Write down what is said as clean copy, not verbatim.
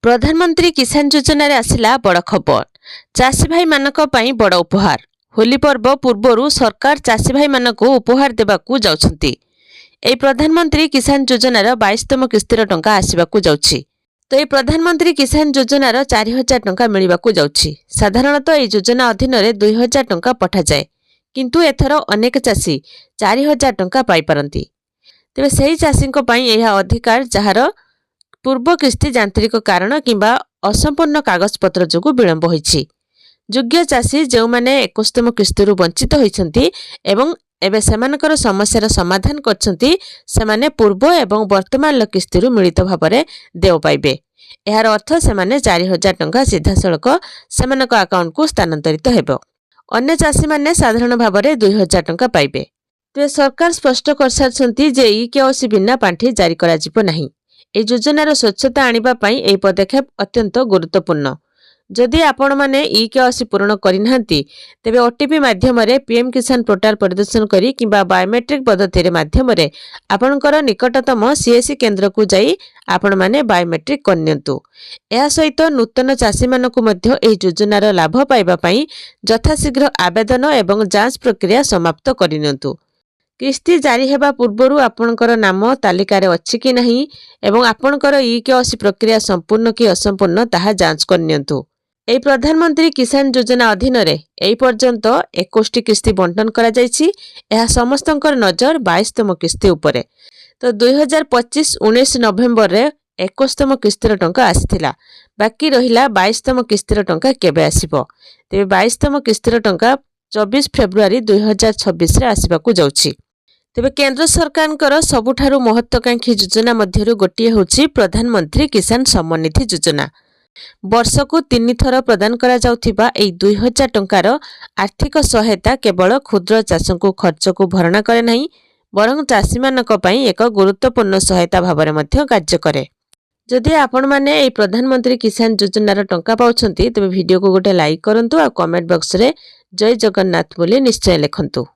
प्रधानमंत्री किसान योजना रे आसिला बड़ खबर। चाषी भाई मानक पई बड़ उपहार। होली पर्व पूर्वरु सरकार चाषी भाई मानक उपहार देबाकू जाउछंती। ए प्रधानमंत्री किसान योजना रो 22तम किस्तीर टंका आसीबाकू जाउछि। तो ए प्रधानमंत्री किसान योजना रो 4000 टंका मिलिबाकू जाउछि। साधारणतः ए योजना अधीन रे 2000 टंका पठा जाए, किंतु एथर अनेक चाषी 4000 टंका पाई परंती। तेबे सेही चाषीको पई एहा अधिकार जहार पूर्व किस्ती यांत्रिक कारण किंबा असंपूर्ण कागजपत्र जोगु विलंब होइछि। योग्य चाषी जो माने 21तम किस्तीरु वंचित होइछंती एवं एबे सेमानकर समस्यार समाधान करछंती, सेमाने पूर्व एवं वर्तमान किस्तीरु मिलित भाबरे देव पाइबे। एहार अर्थ सेमाने 4000 टंका सीधा सड़क सेमानक अकाउंट को स्थानांतरित हेबो। अन्य चाषी माने साधारण भाबरे 2000 टंका पाइबे। ते सरकार स्पष्ट करसारछंती जे ई केओसी बिना पांठी जारी करा जिवो नाही। ए योजनार स्वच्छता आनिबा पई ए पदक्षेप अत्यंत गुरुत्वपूर्ण। जदि आपण माने ई केओसी पूर्ण करिनांती तेबे ओटीपी माध्यमरे पीएम किसान पोर्टल प्रदर्शन करी किंबा बायोमेट्रिक पद्धति माध्यमरे आपणकर निकटतम सीएससी केंद्र को जाई आपण माने बायोमेट्रिक करनियंतु। एहा सहित नूतन चाषी मानकु मध्य ए योजनार लाभ पाइबा पई यथाशीघ्र आवेदन एवं जांच प्रक्रिया समाप्त करिनियंतु। किस्ती जारी हेबा पूर्वरु आपणकर नाम तालिकार अछि कि नहीं एवं आपणकर ई केओसी प्रक्रिया संपूर्ण कि असंपूर्ण ताहा जांच करनियंतु। ए प्रधानमंत्री किसान योजना अधीन रे ए पर्यंत 21 किस्ती बंटन करा जायछि। एहा समस्तंकर नजर 22तम किस्ती उपरे। तो 2025-19 नवेम्बर रे 21तम किस्तीर टंका आसिथिला। बाकी रहिला 22तम किस्तीर टंका केबे आसीबो? तेबे 22तम किस्तीर टंका 24 फेब्रुआरी 2026 रे आसीबाकू जाउछि। तेबे केंद्र सरकारଙ୍କର सबुठारु महत्वाकांक्षी योजना मध्यरु गोटिए होछि प्रधानमंत्री किसान सम्मान निधि योजना। वर्षकु 3 थर प्रदान करा जाउथिबा एई 2000 टंकार आर्थिक सहायता केवल क्षुद्र चाषीको खर्चको भरणा करे नाही, बरं चाषी मानक पई एक गुरुत्वपूर्ण सहायता भाबरे मध्य कार्य करे। जदि आपण माने एई प्रधानमंत्री किसान योजनार टंका पाउछंती तेबे वीडियो को गोटे लाइक करंतु आ कमेंट बॉक्स रे जय जगन्नाथ बोली निश्चय लिखंतु।